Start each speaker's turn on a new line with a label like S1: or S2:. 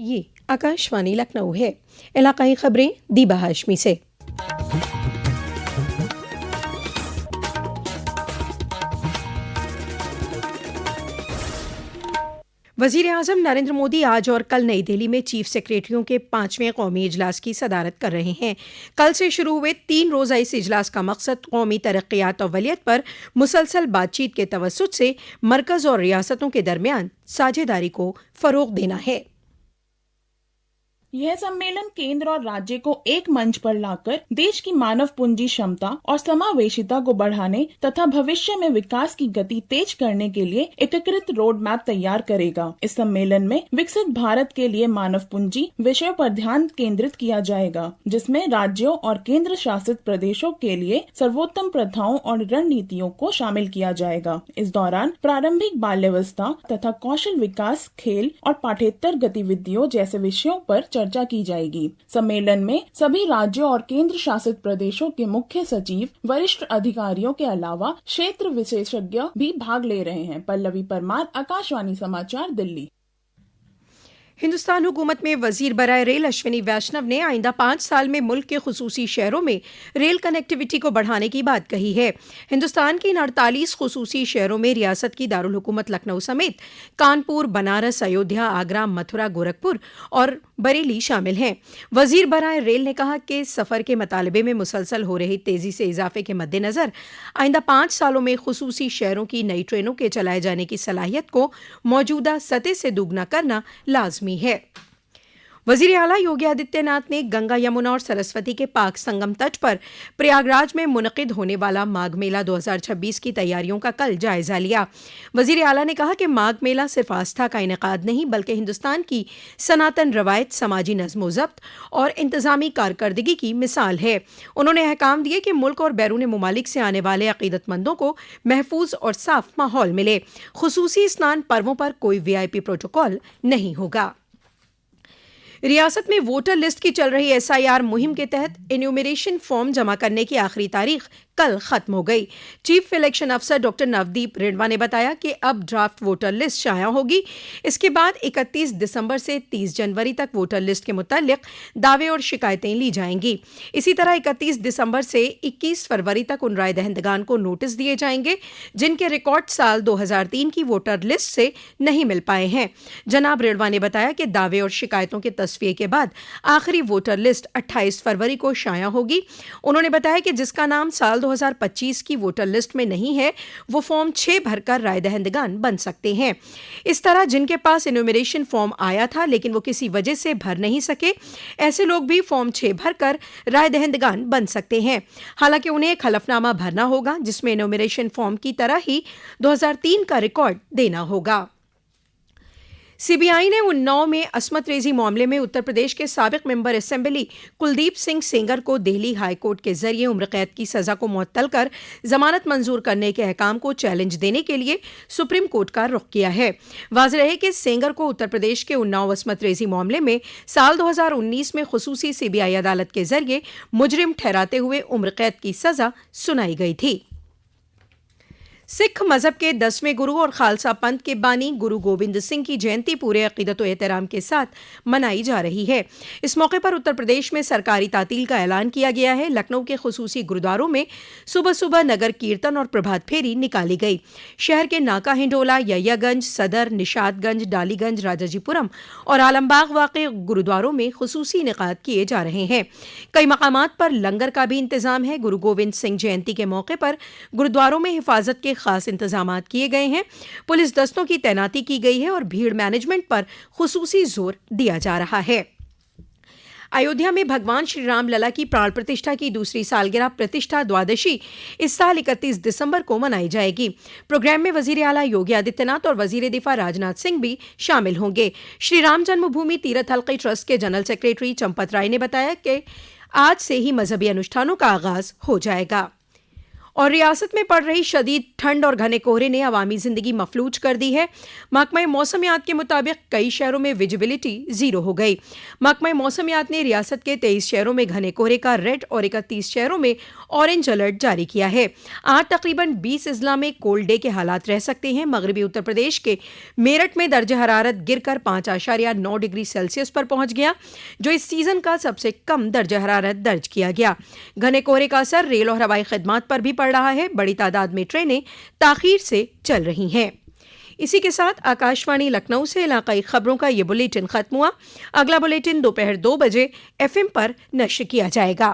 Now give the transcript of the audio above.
S1: یہ आकाशवाणी लखनऊ है। इलाकाई खबरें दीबा हाशमी से। वज़ीर आज़म नरेंद्र मोदी आज और कल नई दिल्ली में चीफ सेक्रेटरियों के 5वें कौमी इजलास की सदारत कर रहे हैं। कल से शुरू हुए 3 रोज़ा इस इजलास का मकसद कौमी तरक्यात और वलीयत पर मुसलसल बातचीत के तवस्सुत से मरकज़ और रियासतों के दरमियान साझेदारी को फ़रोग़ देना है।
S2: यह सम्मेलन केंद्र और राज्य को एक मंच पर लाकर देश की मानव पूंजी क्षमता और समावेशिता को बढ़ाने तथा भविष्य में विकास की गति तेज करने के लिए एकीकृत रोड मैप तैयार करेगा। इस सम्मेलन में विकसित भारत के लिए मानव पूंजी विषय पर ध्यान केंद्रित किया जाएगा, जिसमें राज्यों और केंद्र शासित प्रदेशों के लिए सर्वोत्तम प्रथाओं और रणनीतियों को शामिल किया जाएगा। इस दौरान प्रारंभिक बाल्यावस्था तथा कौशल विकास, खेल और पाठ्येतर गतिविधियों जैसे विषयों पर चर्चा की जाएगी। सम्मेलन में सभी राज्यों और केंद्र शासित प्रदेशों के मुख्य सचिव, वरिष्ठ अधिकारियों के अलावा क्षेत्र विशेषज्ञ भी भाग ले रहे हैं। पल्लवी परमार, आकाशवाणी समाचार, दिल्ली।
S1: हिंदुस्तान हुकूमत में वजीर बराए रेल अश्विनी वैष्णव ने आइंदा 5 साल में मुल्क के खुसूसी शहरों में रेल कनेक्टिविटी को बढ़ाने की बात कही है। हिंदुस्तान के इन 48 खुसूसी शहरों में रियासत की दारुल हुकूमत लखनऊ समेत कानपुर, बनारस, अयोध्या, आगरा, मथुरा, गोरखपुर और बरेली शामिल हैं। वजीर बराए रेल ने कहा कि सफ़र के मतालबे में मुसलसल हो रही तेज़ी से इजाफे के मद्देनज़र आइंदा 5 सालों में खुसूसी शहरों की नई ट्रेनों के चलाए जाने की सलाहियत को मौजूदा सतह से दुगना करना लाजमी है। वज़ीर आला योगी आदित्यनाथ ने गंगा, यमुना और सरस्वती के पाक संगम तट पर प्रयागराज में मुनक़िद होने वाला माघ मेला 2026 की तैयारियों का कल जायजा लिया। वज़ीर आला ने कहा कि माघ मेला सिर्फ आस्था का इनेकाद नहीं बल्कि हिंदुस्तान की सनातन रवायत, समाजी नज़्म व ज़ब्त और इंतज़ामी कारकर्दगी की मिसाल है। उन्होंने अहकाम दिए कि मुल्क और बैरून मुमालिक से आने वाले अक़ीदतमंदों को महफूज और साफ माहौल मिले। खुसूसी स्नान पर्वों पर कोई VIP प्रोटोकॉल नहीं होगा। रियासत में वोटर लिस्ट की चल रही SIR मुहिम के तहत इन्यूमरेशन फॉर्म जमा करने की आखिरी तारीख कल खत्म हो गई। चीफ इलेक्शन अफसर डॉक्टर नवदीप रिडवा ने बताया कि अब ड्राफ्ट वोटर लिस्ट शाया होगी। इसके बाद 31 दिसंबर से 30 जनवरी तक वोटर लिस्ट के मुतालिक दावे और शिकायतें ली जाएंगी। इसी तरह 31 दिसंबर से 21 फरवरी तक उन राय दहिंदगान को नोटिस दिए जाएंगे जिनके रिकॉर्ड साल 2003 की वोटर लिस्ट से नहीं मिल पाए हैं। जनाब रिडवा ने बताया कि दावे और शिकायतों के तस्फिये के बाद आखिरी वोटर लिस्ट 28 फरवरी को शाया होगी। उन्होंने बताया कि जिसका नाम साल 2025 की वोटर लिस्ट में नहीं है वो फॉर्म 6 भरकर राय दहिंदगान बन सकते हैं। इस तरह जिनके पास इन्यूमरेशन फॉर्म आया था लेकिन वो किसी वजह से भर नहीं सके, ऐसे लोग भी फॉर्म 6 भरकर राय दहिंदगान बन सकते हैं। हालांकि उन्हें एक हलफनामा भरना होगा जिसमें इन्यूमरेशन फॉर्म की तरह ही 2003 का रिकॉर्ड देना होगा। CBI ने उन्नाव में असमत रेजी मामले में उत्तर प्रदेश के साबिक मेंबर असेंबली कुलदीप सिंह सेंगर को दिल्ली हाई कोर्ट के जरिए उम्र कैद की सजा को मुअत्तल कर जमानत मंजूर करने के अहकाम को चैलेंज देने के लिए सुप्रीम कोर्ट का रुख किया है। वाज़ेह है कि सेंगर को उत्तर प्रदेश के उन्नाव असमत रेजी मामले में साल 2019 में खुसूसी CBI अदालत के जरिए मुजरिम ठहराते हुए उम्र कैद की सजा सुनाई गई थी। सिख मजहब के 10वें गुरु और खालसा पंथ के बानी गुरु गोविंद सिंह की जयंती पूरे अकीदत व एहतराम के साथ मनाई जा रही है। इस मौके पर उत्तर प्रदेश में सरकारी तातील का ऐलान किया गया है। लखनऊ के खुसूसी गुरुद्वारों में सुबह सुबह नगर कीर्तन और प्रभात फेरी निकाली गई। शहर के नाका हिंडोला, यहियागंज, सदर, निशादगंज, डालीगंज, राजाजीपुरम और आलमबाग वाक़े गुरुद्वारों में खुसूसी इनेकाद किए जा रहे हैं। कई मकामात पर लंगर का भी इंतजाम है। गुरु गोविंद सिंह जयंती के मौके पर गुरुद्वारों में हिफाजत के खास इंतजामात किए गए हैं। पुलिस दस्तों की तैनाती की गई है और भीड़ मैनेजमेंट पर खुसूसी जोर दिया जा रहा है। अयोध्या में भगवान श्री राम लला की प्राण प्रतिष्ठा की दूसरी सालगिरह प्रतिष्ठा द्वादशी इस साल 31 दिसंबर को मनाई जाएगी। प्रोग्राम में वजीर आला योगी आदित्यनाथ और वजीर दिफा राजनाथ सिंह भी शामिल होंगे। श्री राम जन्मभूमि तीर्थ हल्के ट्रस्ट के जनरल सेक्रेटरी चंपत राय ने बताया कि आज से ही मजहबी अनुष्ठानों का आगाज हो जाएगा। और रियासत में पड़ रही शदीद ठंड और घने कोहरे ने अवामी जिंदगी मफलूज कर दी है। महकमा मौसमियात के मुताबिक कई शहरों में विजिबिलिटी 0 हो गई। महकमा मौसमियात ने रियासत के 23 शहरों में घने कोहरे का रेड और 31 शहरों में ऑरेंज अलर्ट जारी किया है। आज तकरीबन 20 अजला में कोल्ड डे के हालात रह सकते हैं। मगरबी उत्तर प्रदेश के मेरठ में दर्ज हरारत गिरकर 5.9 डिग्री सेल्सियस पर पहुंच गया, जो इस सीजन का सबसे कम दर्ज हरारत दर्ज किया गया। घने कोहरे का असर रेल और हवाई खिदमात पर भी पड़ रहा है। बड़ी तादाद में ट्रेनें ताखीर से चल रही हैं। इसी के साथ आकाशवाणी लखनऊ से इलाकाई खबरों का ये बुलेटिन खत्म हुआ। अगला बुलेटिन दोपहर 2 बजे FM पर नश्र किया जाएगा।